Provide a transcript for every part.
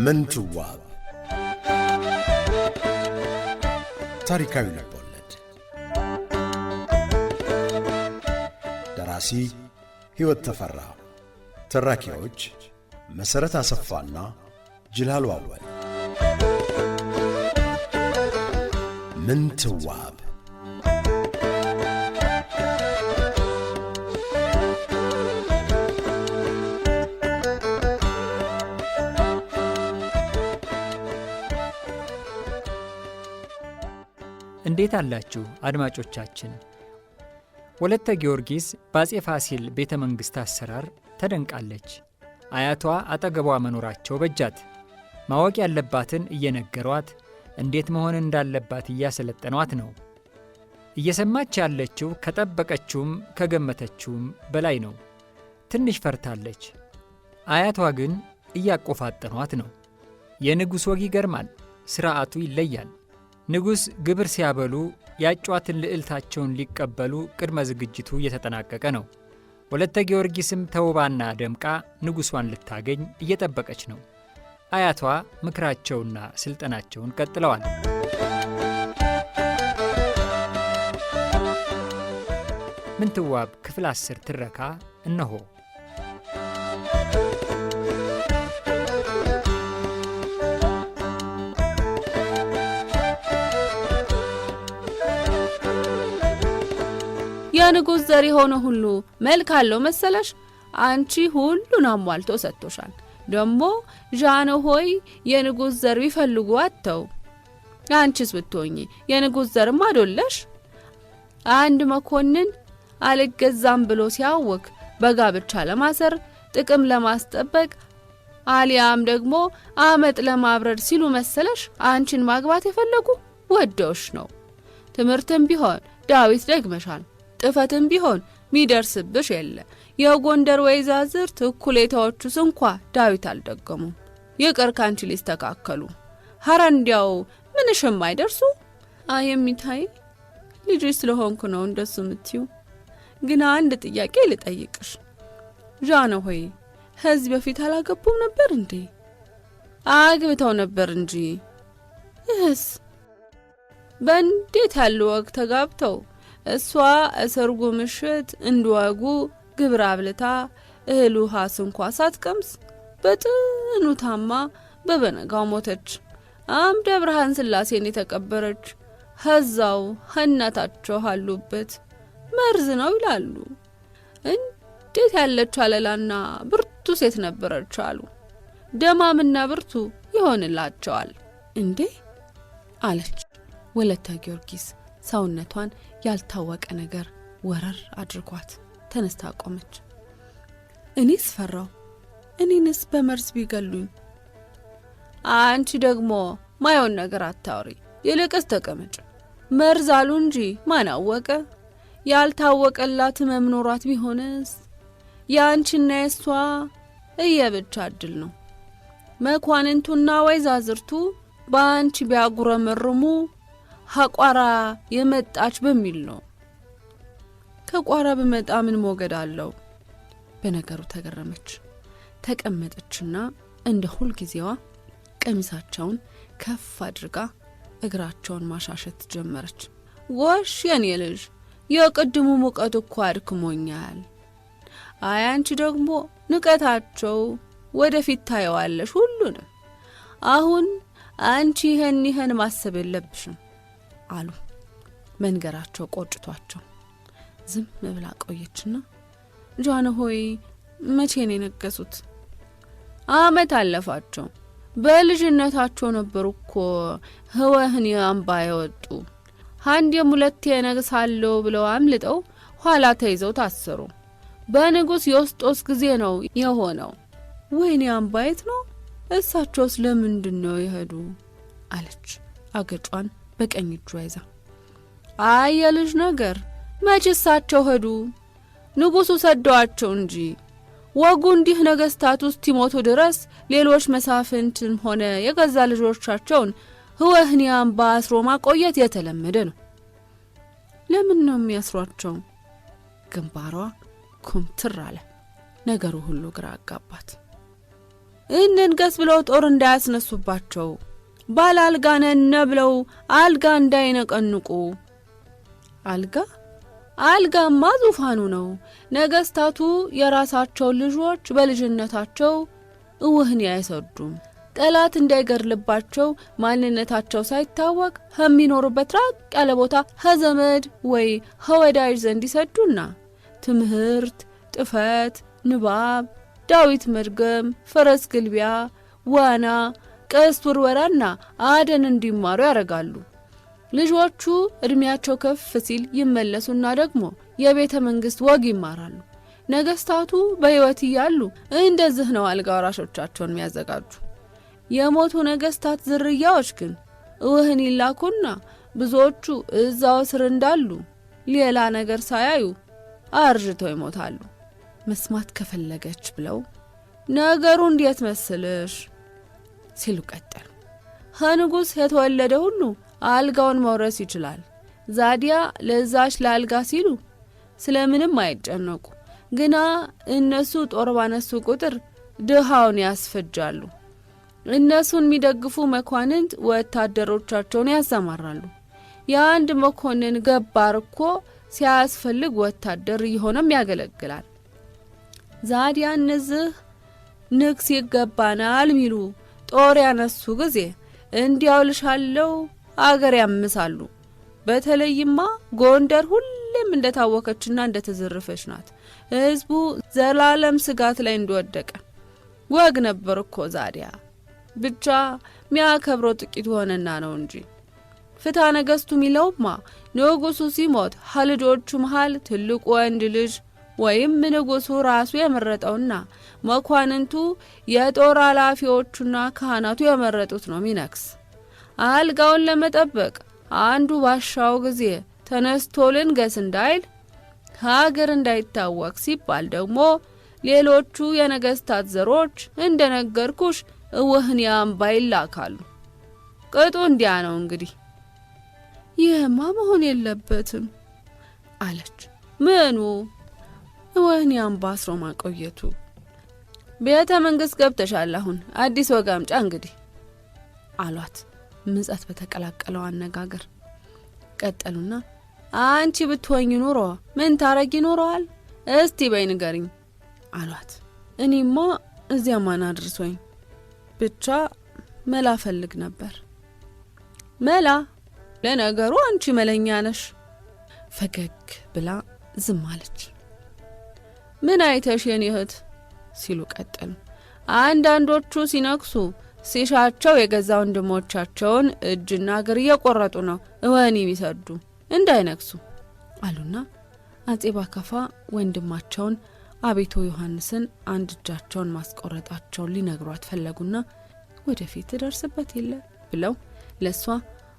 ምንትዋብ ታሪካዊ ልቦለድ ደራሲ ሕይወት ተፈራ ተራኪዎች መሰረት አሰፋና ጅላሉ አወል ምንትዋብ እንዴት አላችሁ አድማጮቻችን? ወለተ ጊዮርጊስ በአፄ ፋሲል ቤተ መንግሥት አሰራር ተደንቃለች። አያቷ አጠገቧ መኖራቸው በጃት። ማወቅ ያለባትን እየነገሯት እንዴት መሆን እንዳለባት እያሰለጠኗት ነው። እየሰማች ያለችው ከጠበቀችውም ከገመተችውም በላይ ነው። ትንሽ ፈርታለች። አያቷ ግን እያቆፋጠኗት ነው። የንጉሥ ወግ ይገርማል። ሥርዓቱ ይለያል። ንጉሥ ግብር ሲያበሉ ያጯትን ልዕልታቸውን ሊቀበሉ ቅድመ ዝግጅቱ እየተጠናቀቀ ነው። ወለተ ጊዮርጊስም ተውባና ደምቃ ንጉሷን ልታገኝ እየጠበቀች ነው። አያቷ ምክራቸውና ስልጠናቸውን ቀጥለዋል። ምንትዋብ ክፍል 10 ትረካ እነሆ። የንጉሥ ዘር የሆነ ሁሉ መልክ አለው መሰለሽ? አንቺ ሁሉን አሟልቶ ሰጥቶሻል። ደሞ ጃኖ ሆይ የንጉሥ ዘር ቢፈልጉ አጥተው አንቺስ ብትሆኚ የንጉሥ ዘርም አይደለሽ? አንድ መኮንን አልገዛም ብሎ ሲያወክ በጋብቻ ለማሰር ጥቅም ለማስጠበቅ አሊያም ደግሞ አመጥ ለማብረድ ሲሉ መሰለሽ አንቺን ማግባት የፈለጉ? ወደውሽ ነው። ትምህርትም ቢሆን ዳዊት ደግመሻል። ጥፈትም ቢሆን ሚደርስብሽ የለ። የጎንደር ወይዛዝርት እኩሌታዎቹስ እንኳ ዳዊት አልደገሙ። ይቅር ካንቺ ሊስተካከሉ ሐራ እንዲያው ምንሽም አይደርሱ። የሚታይ ልጅ ስለሆንኩ ነው እንደሱ ምትዩ። ግን አንድ ጥያቄ ልጠይቅሽ። ጃኖ ሆይ ከዚህ በፊት አላገቡም ነበር እንዴ? አግብተው ነበር እንጂ። እህስ በእንዴት ያለ ወቅት ተጋብተው እሷ እሰርጉ ምሽት እንድዋጉ ግብር አብልታ እህል ውሃ እንኳ ሳትቀምስ በጥኑ ታማ በበነጋው ሞተች። አምደ ብርሃን ስላሴን የተቀበረች ሀዛው እናታቸው አሉበት መርዝ ነው ይላሉ። እንዴት ያለች አለላና ብርቱ ሴት ነበረች አሉ። ደማምና ብርቱ ይሆንላቸዋል እንዴ አለች ወለተ ጊዮርጊስ። ሰውነቷን ያልታወቀ ነገር ወረር አድርጓት ተነስታ ቆመች። እኔስ ፈራው። እኔንስ በመርዝ ቢገሉኝ። አንቺ ደግሞ ማየውን ነገር አታውሪ። ይልቅስ ተቀመጭ። መርዝ አሉ እንጂ ማን አወቀ? ያልታወቀላት መምኖራት ቢሆንስ? ያንቺና የሷ እየብቻ እድል ነው። መኳንንቱና ወይዛዝርቱ በአንቺ ቢያጉረመርሙ ሐቋራ የመጣች በሚል ነው። ከቋራ በመጣ ምን ሞገድ አለው? በነገሩ ተገረመች። ተቀመጠችና እንደ ሁል ጊዜዋ ቀሚሳቸውን ከፍ አድርጋ እግራቸውን ማሻሸት ጀመረች። ጎሽ የኔ ልጅ የቅድሙ ሙቀት እኮ አድክሞኛል። አንቺ ደግሞ ንቀታቸው ወደፊት ታየዋለሽ ሁሉንም። አሁን አንቺ ይሄን ማሰብ የለብሽም አሉ። መንገራቸው ቆጭቷቸው ዝም ብላ ቆየችና ጃኖ ሆይ መቼ ነው የነገሱት? አመት አለፋቸው። በልጅነታቸው ነበር እኮ ህወህን አምባ የወጡ። አንዴም ሁለቴ ነግሳለሁ ብለው አምልጠው ኋላ ተይዘው ታሰሩ። በንጉሥ ዮስጦስ ጊዜ ነው የሆነው። ወይኔ አምባይት ነው። እሳቸውስ ለምንድን ነው የሄዱ? አለች አገጯን በቀኝ እጇ ይዛ። የልጅ ነገር መቼ እሳቸው ሄዱ? ንጉሡ ሰደዋቸው እንጂ። ወጉ እንዲህ ነገስታት ውስጥ ይሞቱ ድረስ ሌሎች መሳፍንትም ሆነ የገዛ ልጆቻቸውን ህወህኒ አምባ አስሮ ማቆየት የተለመደ ነው። ለምን ነው የሚያስሯቸው? ግንባሯ ኩምትር አለ። ነገሩ ሁሉ ግራ አጋባት። እንንገስ ብለው ጦር እንዳያስነሱባቸው፣ ባላልጋ ነን ብለው አልጋ እንዳይነቀንቁ። አልጋማ ዙፋኑ ነው። ነገስታቱ የራሳቸው ልጆች በልጅነታቸው እውህን አይሰዱም። ጠላት እንዳይገርልባቸው ማንነታቸው ሳይታወቅ ከሚኖሩበት ራቅ ያለ ቦታ ከዘመድ ወይ ከወዳጅ ዘንድ ይሰዱና ትምህርት፣ ጥፈት፣ ንባብ፣ ዳዊት መድገም፣ ፈረስ ግልቢያ፣ ዋና፣ ቀስት ውርወራና አደን እንዲማሩ ያደርጋሉ። ልጆቹ እድሜያቸው ከፍ ሲል ይመለሱና ደግሞ የቤተ መንግስት ወግ ይማራሉ። ነገስታቱ በሕይወት እያሉ እንደዚህ ነው አልጋ ወራሾቻቸውን የሚያዘጋጁ። የሞቱ ነገስታት ዝርያዎች ግን እውህን ይላኩና ብዙዎቹ እዛው ስር እንዳሉ ሌላ ነገር ሳያዩ አርጅተው ይሞታሉ። መስማት ከፈለገች ብለው ነገሩ እንዴት መስልሽ ሲሉ ቀጠሉ። ከንጉሥ የተወለደ ሁሉ አልጋውን መውረስ ይችላል። ዛዲያ ለዛች ለአልጋ ሲሉ ስለምንም አይጨነቁ። ግና እነሱ ጦር ባነሱ ቁጥር ድሃውን ያስፈጃሉ። እነሱን የሚደግፉ መኳንንት ወታደሮቻቸውን ያሰማራሉ። የአንድ መኮንን ገባር እኮ ሲያስፈልግ ወታደር ይሆንም ያገለግላል። ዛዲያ እነዚህ ንግስ ይገባናል ሚሉ ጦር ያነሱ ጊዜ እንዲያውልሻለው አገር ያምሳሉ። በተለይማ ጎንደር ሁሌም እንደታወከችና እንደተዘረፈች ናት። ህዝቡ ዘላለም ስጋት ላይ እንደወደቀ ወግ ነበር እኮ። ዛዲያ ብቻ ሚያከብረው ጥቂት ሆነና ነው እንጂ ፍትሐ ነገስቱ ሚለውማ ንጉሱ ሲሞት ከልጆቹ መሃል ትልቁ ወንድ ልጅ ወይም ንጉሱ ራሱ የመረጠውና መኳንንቱ የጦር ኃላፊዎቹና ካህናቱ የመረጡት ነው ሚነክስ። አልጋውን ለመጠበቅ አንዱ ባሻው ጊዜ ተነስቶ ልንገስ እንዳይል ሀገር እንዳይታወቅ ሲባል ደግሞ ሌሎቹ የነገስታት ዘሮች እንደነገርኩሽ እውህን ያምባ ይላካሉ። ቅጡ እንዲያ ነው እንግዲህ። ይህማ መሆን የለበትም አለች። ምኑ? እውህን ያምባ አስሮ ማቆየቱ። ቤተ መንግስት ገብተሻል፣ አሁን አዲስ ወግ አምጫ እንግዲህ አሏት ምጸት በተቀላቀለው አነጋገር። ቀጠሉና አንቺ ብትወኝ ኑሮ ምን ታረጊ ኑሮዋል? እስቲ በይ ንገሪኝ አሏት። እኔማ እዚያ ማን አድርሶኝ ብቻ መላ ፈልግ ነበር። መላ? ለነገሩ አንቺ መለኛ ነሽ። ፈገግ ብላ ዝም አለች። ምን አይተሽ የኔ እህት ሲሉ ቀጠሉ። አንዳንዶቹ ሲነክሱ ሲሻቸው የገዛ ወንድሞቻቸውን እጅና እግር እየቆረጡ ነው እወኒ የሚሰዱ እንዳይነክሱ አሉና አጼ ባካፋ ወንድማቸውን አቤቶ ዮሐንስን አንድ እጃቸውን ማስቆረጣቸውን ሊነግሯት ፈለጉና ወደፊት ደርስበት የለ ብለው ለሷ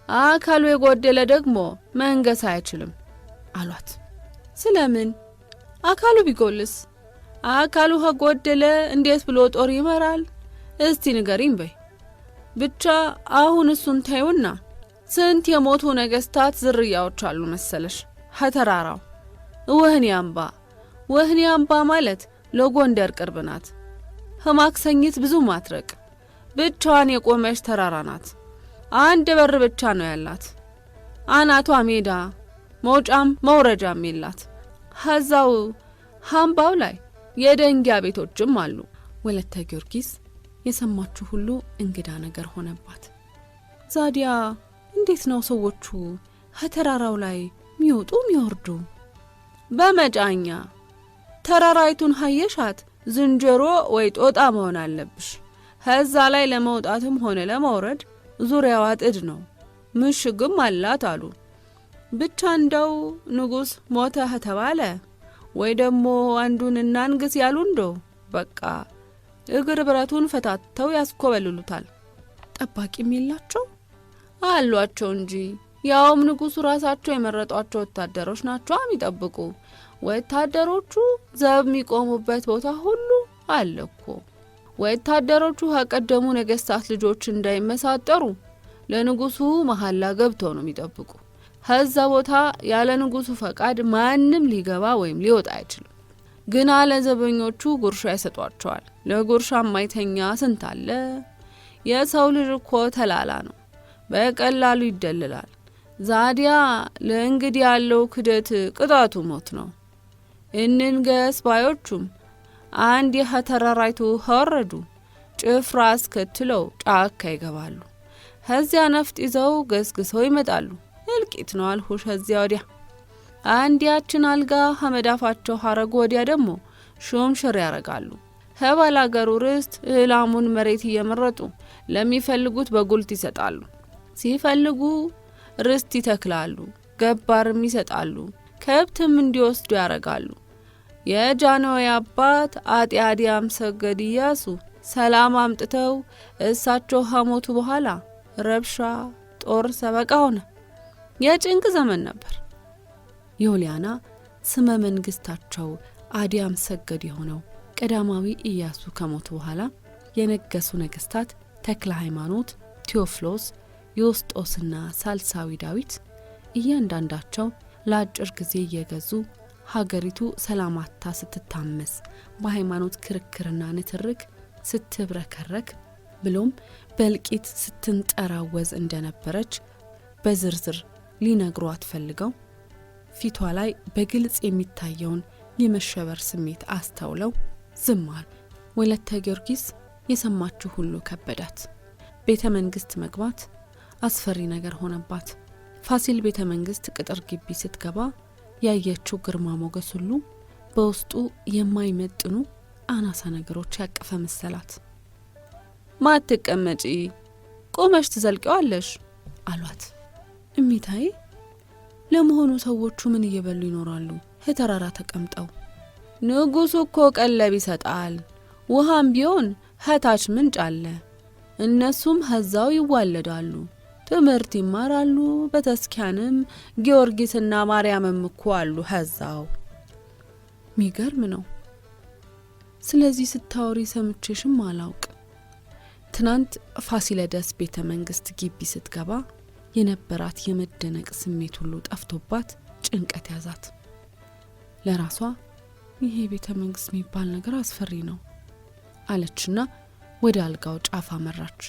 አካሉ የጎደለ ደግሞ መንገስ አይችልም አሏት። ስለምን? አካሉ ቢጎልስ? አካሉ ከጎደለ እንዴት ብሎ ጦር ይመራል? እስቲ ንገሪኝ በይ። ብቻ አሁን እሱን ታዩና ስንት የሞቱ ነገስታት ዝርያዎች አሉ መሰለሽ ከተራራው እውህን ያምባ። ወህኒ አምባ ማለት ለጎንደር ቅርብ ናት። ከማክሰኝት ብዙ ማትረቅ ብቻዋን የቆመች ተራራ ናት። አንድ በር ብቻ ነው ያላት። አናቷ ሜዳ፣ መውጫም መውረጃም የላት። ሀዛው አምባው ላይ የደንጊያ ቤቶችም አሉ። ወለተ ጊዮርጊስ የሰማችሁ ሁሉ እንግዳ ነገር ሆነባት። ዛዲያ እንዴት ነው ሰዎቹ ከተራራው ላይ ሚወጡ ሚወርዱ? በመጫኛ ተራራይቱን ሀየሻት ዝንጀሮ ወይ ጦጣ መሆን አለብሽ። ከዛ ላይ ለመውጣትም ሆነ ለመውረድ ዙሪያዋ ጥድ ነው፣ ምሽግም አላት አሉ። ብቻ እንደው ንጉስ ሞተ ከተባለ ወይ ደግሞ አንዱን እናንግስ ያሉ እንደው በቃ እግር ብረቱን ፈታተው ያስኮበልሉታል። ጠባቂም የላቸው አሏቸው እንጂ ያውም ንጉሱ ራሳቸው የመረጧቸው ወታደሮች ናቸው የሚጠብቁ። ወታደሮቹ ዘብ የሚቆሙበት ቦታ ሁሉ አለኮ። ወታደሮቹ ከቀደሙ ነገስታት ልጆች እንዳይመሳጠሩ ለንጉሱ መሐላ ገብተው ነው የሚጠብቁ። ከዛ ቦታ ያለ ንጉሱ ፈቃድ ማንም ሊገባ ወይም ሊወጣ አይችልም። ግን ለዘበኞቹ ጉርሻ ይሰጧቸዋል። ለጉርሻ ማይተኛ ስንት አለ። የሰው ልጅ እኮ ተላላ ነው፣ በቀላሉ ይደልላል። ዛዲያ ለእንግዲህ ያለው ክደት ቅጣቱ ሞት ነው። እንንገስ ባዮቹም አንድ የተራራይቱ ወረዱ። ጭፍራ አስከትለው ጫካ ይገባሉ። ከዚያ ነፍጥ ይዘው ገስግሰው ይመጣሉ። እልቂት ነው አልሁሽ። ከዚያ ወዲያ አንዲያችን አልጋ ከመዳፋቸው ሐረግ ወዲያ ደግሞ ሹምሽር ያረጋሉ። ከባላገሩ ርስት እህላሙን መሬት እየመረጡ ለሚፈልጉት በጉልት ይሰጣሉ። ሲፈልጉ ርስት ይተክላሉ፣ ገባርም ይሰጣሉ፣ ከብትም እንዲወስዱ ያረጋሉ። የጃንሆይ አባት አጤ አዲያም ሰገድ ኢያሱ ሰላም አምጥተው እሳቸው ከሞቱ በኋላ ረብሻ፣ ጦር ሰበቃ ሆነ። የጭንቅ ዘመን ነበር። የወሊያና ስመ መንግስታቸው አዲያም ሰገድ የሆነው ቀዳማዊ ኢያሱ ከሞቱ በኋላ የነገሱ ነገስታት ተክለ ሃይማኖት፣ ቴዎፍሎስ፣ ዮስጦስና ሳልሳዊ ዳዊት እያንዳንዳቸው ለአጭር ጊዜ እየገዙ ሀገሪቱ ሰላማታ ስትታመስ በሃይማኖት ክርክርና ንትርክ ስትብረከረክ ብሎም በልቂት ስትንጠራወዝ እንደነበረች በዝርዝር ሊነግሯት ፈልገው ፊቷ ላይ በግልጽ የሚታየውን የመሸበር ስሜት አስተውለው ዝም አሉ። ወለተ ጊዮርጊስ የሰማችው ሁሉ ከበዳት። ቤተ መንግስት መግባት አስፈሪ ነገር ሆነባት። ፋሲል ቤተ መንግስት ቅጥር ግቢ ስትገባ ያየችው ግርማ ሞገስ ሁሉ በውስጡ የማይመጥኑ አናሳ ነገሮች ያቀፈ መሰላት። ማትቀመጪ ቆመሽ ትዘልቀዋለሽ አሏት። እሚታይ ለመሆኑ ሰዎቹ ምን እየበሉ ይኖራሉ? ከተራራ ተቀምጠው። ንጉሱ እኮ ቀለብ ይሰጣል፣ ውሃም ቢሆን ከታች ምንጭ አለ። እነሱም ከዛው ይዋለዳሉ፣ ትምህርት ይማራሉ። በተስኪያንም ጊዮርጊስና ማርያምም እኮ አሉ ከዛው። ሚገርም ነው። ስለዚህ ስታወሪ ሰምቼሽም አላውቅ። ትናንት ፋሲለደስ ቤተ መንግስት ግቢ ስትገባ የነበራት የመደነቅ ስሜት ሁሉ ጠፍቶባት ጭንቀት ያዛት። ለራሷ ይሄ ቤተ መንግስት የሚባል ነገር አስፈሪ ነው አለችና ወደ አልጋው ጫፍ አመራች።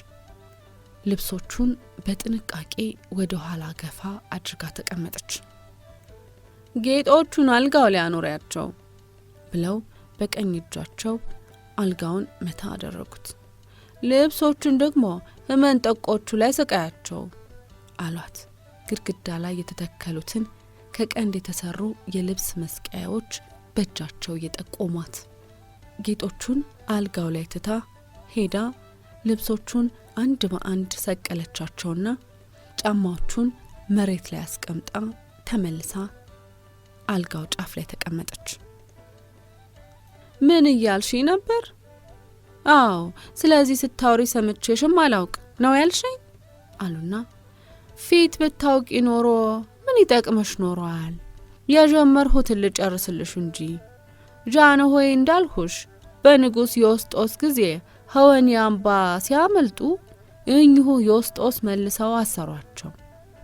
ልብሶቹን በጥንቃቄ ወደ ኋላ ገፋ አድርጋ ተቀመጠች። ጌጦቹን አልጋው ላይ አኖሪያቸው ብለው በቀኝ እጃቸው አልጋውን መታ አደረጉት። ልብሶቹን ደግሞ መንጠቆቹ ላይ ሰቃያቸው አሏት። ግድግዳ ላይ የተተከሉትን ከቀንድ የተሰሩ የልብስ መስቀያዎች በእጃቸው እየጠቆሟት ጌጦቹን አልጋው ላይ ትታ ሄዳ ልብሶቹን አንድ በአንድ ሰቀለቻቸውና ጫማዎቹን መሬት ላይ አስቀምጣ ተመልሳ አልጋው ጫፍ ላይ ተቀመጠች። ምን እያልሽ ነበር? አዎ፣ ስለዚህ ስታወሪ ሰምቼሽም አላውቅ ነው ያልሽኝ አሉና ፊት ብታውቂ ኖሮ ምን ይጠቅመሽ ኖሯል? የጀመርሁትን ልጨርስልሽ እንጂ ጃንሆይ እንዳልሁሽ በንጉስ ዮስጦስ ጊዜ ከወህኒ አምባ ሲያመልጡ እኚሁ ዮስጦስ መልሰው አሰሯቸው።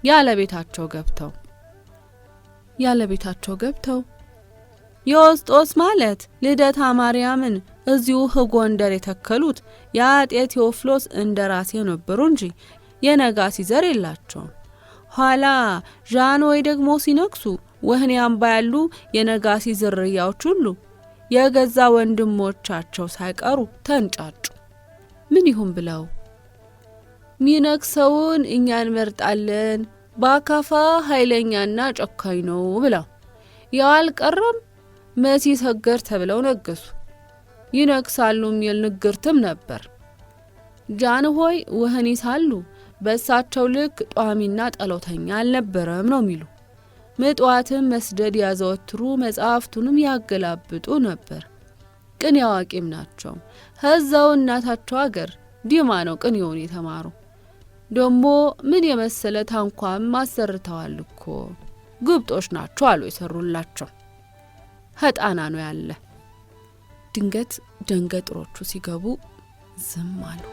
ያለቤታቸው ገብተው ዮስጦስ ማለት ልደታ ማርያምን እዚሁ ጎንደር የተከሉት የአጤ ቴዎፍሎስ እንደራሴ ነበሩ እንጂ የነጋሲ ዘር የላቸውም። ኋላ ጃንሆይ ደግሞ ሲነክሱ ወህኒ አምባ ያሉ የነጋሲ ዝርያዎች ሁሉ የገዛ ወንድሞቻቸው ሳይቀሩ ተንጫጩ። ምን ይሁን ብለው ሚነክሰውን እኛ እንመርጣለን፣ በአካፋ ኃይለኛና ጨካኝ ነው ብለው ያው አልቀረም መሲ ሰገር ተብለው ነገሱ። ይነክሳሉ የሚል ንግርትም ነበር። ጃንሆይ ወህኒ ሳሉ በእሳቸው ልክ ጧሚና ጠሎተኛ አልነበረም ነው የሚሉ። ምጥዋትም መስደድ ያዘወትሩ፣ መጽሐፍቱንም ያገላብጡ ነበር። ቅኔ አዋቂም ናቸው። ከዛው እናታቸው አገር ዲማ ነው ቅኔውን የተማሩ። ደሞ ምን የመሰለ ታንኳም አሰርተዋል እኮ። ግብጦች ናቸው አሉ የሰሩላቸው። ሀጣና ነው ያለ። ድንገት ደንገጥሮቹ ሲገቡ ዝም አሉ።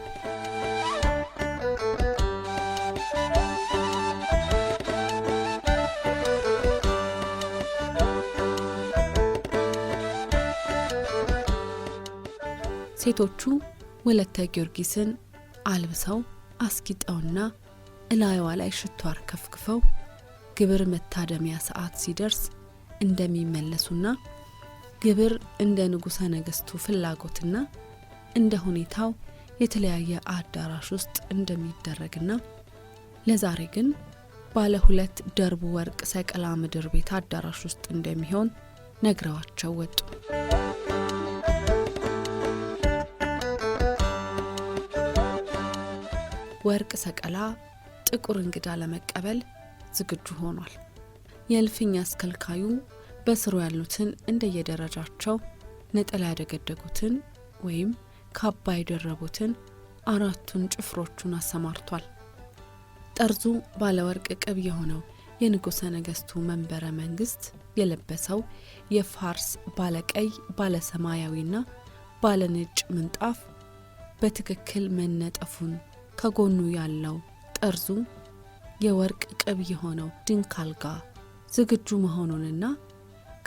ሴቶቹ ወለተ ጊዮርጊስን አልብሰው አስጊጠውና እላይዋ ላይ ሽቶ አርከፍክፈው ግብር መታደሚያ ሰዓት ሲደርስ እንደሚመለሱና ግብር እንደ ንጉሠ ነገሥቱ ፍላጎትና እንደ ሁኔታው የተለያየ አዳራሽ ውስጥ እንደሚደረግና ለዛሬ ግን ባለ 2 ደርቡ ወርቅ ሰቀላ ምድር ቤት አዳራሽ ውስጥ እንደሚሆን ነግረዋቸው ወጡ። ወርቅ ሰቀላ ጥቁር እንግዳ ለመቀበል ዝግጁ ሆኗል። የእልፍኝ አስከልካዩ በስሩ ያሉትን እንደየደረጃቸው ነጠላ ያደገደጉትን ወይም ካባ የደረቡትን 4ቱን ጭፍሮቹን አሰማርቷል። ጠርዙ ባለ ወርቅ ቅብ የሆነው የንጉሠ ነገሥቱ መንበረ መንግስት የለበሰው የፋርስ ባለቀይ ባለ ሰማያዊና ባለ ነጭ ምንጣፍ በትክክል መነጠፉን ከጎኑ ያለው ጠርዙ የወርቅ ቅብ የሆነው ድንክ አልጋ ዝግጁ መሆኑንና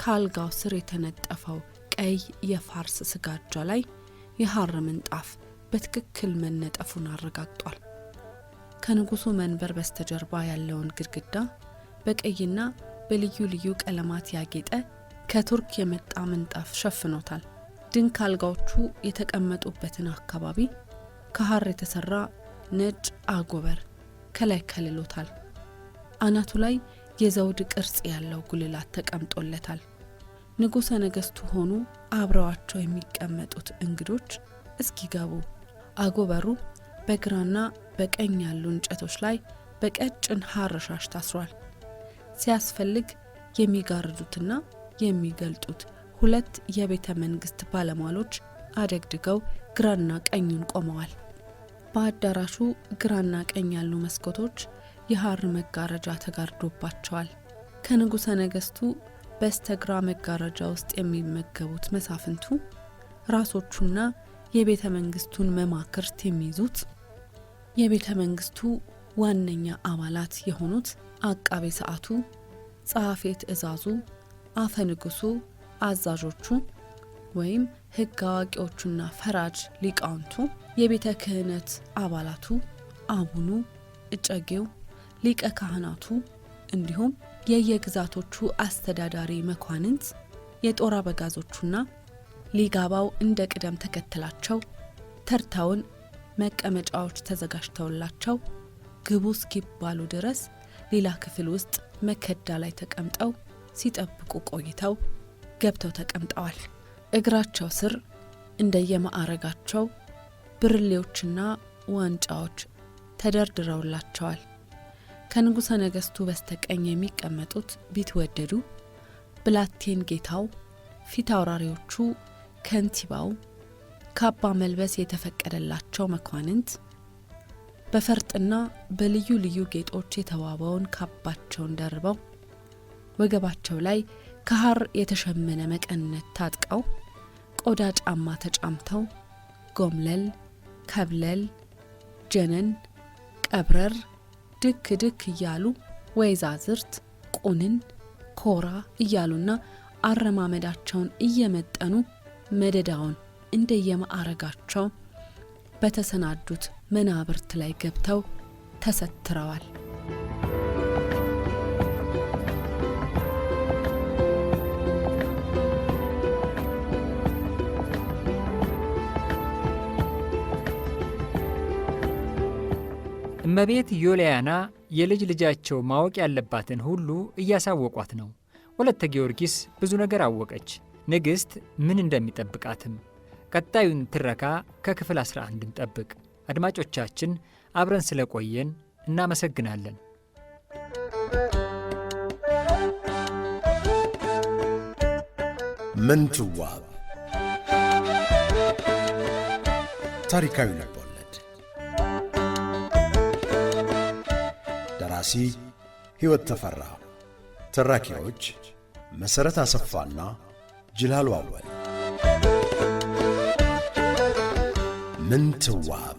ካልጋው ስር የተነጠፈው ቀይ የፋርስ ስጋጃ ላይ የሐር ምንጣፍ በትክክል መነጠፉን አረጋግጧል። ከንጉሱ መንበር በስተጀርባ ያለውን ግድግዳ በቀይና በልዩ ልዩ ቀለማት ያጌጠ ከቱርክ የመጣ ምንጣፍ ሸፍኖታል። ድንክ አልጋዎቹ የተቀመጡበትን አካባቢ ከሐር የተሰራ ነጭ አጎበር ከላይ ከልሎታል። አናቱ ላይ የዘውድ ቅርጽ ያለው ጉልላት ተቀምጦለታል። ንጉሠ ነገሥቱ ሆኑ አብረዋቸው የሚቀመጡት እንግዶች እስኪገቡ አጎበሩ በግራና በቀኝ ያሉ እንጨቶች ላይ በቀጭን ሐር ሻሽ ታስሯል። ሲያስፈልግ የሚጋርዱትና የሚገልጡት 2 የቤተ መንግስት ባለሟሎች አደግድገው ግራና ቀኙን ቆመዋል። በአዳራሹ ግራና ቀኝ ያሉ መስኮቶች የሐር መጋረጃ ተጋርዶባቸዋል። ከንጉሠ ነገሥቱ በስተግራ መጋረጃ ውስጥ የሚመገቡት መሳፍንቱ ራሶቹና የቤተ መንግስቱን መማክርት የሚይዙት የቤተ መንግስቱ ዋነኛ አባላት የሆኑት አቃቤ ሰዓቱ፣ ጸሐፌ ትእዛዙ፣ አፈ ንጉሱ፣ አዛዦቹ ወይም ሕግ አዋቂዎቹና ፈራጅ ሊቃውንቱ፣ የቤተ ክህነት አባላቱ፣ አቡኑ፣ እጨጌው፣ ሊቀ ካህናቱ እንዲሁም የየግዛቶቹ አስተዳዳሪ መኳንንት፣ የጦር አበጋዞቹና ሊጋባው እንደ ቅደም ተከተላቸው ተርታውን መቀመጫዎች ተዘጋጅተውላቸው ግቡ እስኪባሉ ድረስ ሌላ ክፍል ውስጥ መከዳ ላይ ተቀምጠው ሲጠብቁ ቆይተው ገብተው ተቀምጠዋል። እግራቸው ስር እንደየማዕረጋቸው ብርሌዎችና ዋንጫዎች ተደርድረውላቸዋል። ከንጉሠ ነገሥቱ በስተቀኝ የሚቀመጡት ቢትወደዱ ብላቴን ጌታው፣ ፊት አውራሪዎቹ፣ ከንቲባው፣ ካባ መልበስ የተፈቀደላቸው መኳንንት በፈርጥና በልዩ ልዩ ጌጦች የተዋበውን ካባቸውን ደርበው ወገባቸው ላይ ከሐር የተሸመነ መቀነት ታጥቀው ቆዳ ጫማ ተጫምተው ጎምለል፣ ከብለል፣ ጀነን፣ ቀብረር ድክ ድክ እያሉ ወይዛዝርት፣ ቁንን፣ ኮራ እያሉና አረማመዳቸውን እየመጠኑ መደዳውን እንደየማዕረጋቸው በተሰናዱት መናብርት ላይ ገብተው ተሰትረዋል። እመቤት ዮልያና የልጅ ልጃቸው ማወቅ ያለባትን ሁሉ እያሳወቋት ነው። ወለተ ጊዮርጊስ ብዙ ነገር አወቀች። ንግሥት ምን እንደሚጠብቃትም። ቀጣዩን ትረካ ከክፍል 11 እንጠብቅ። አድማጮቻችን አብረን ስለቆየን እናመሰግናለን። ምንትዋብ ታሪካዊ ልቦለድ ደራሲ ሕይወት ተፈራ፣ ተራኪዎች መሠረት አሰፋና ጅላሉ አወል። ምንትዋብ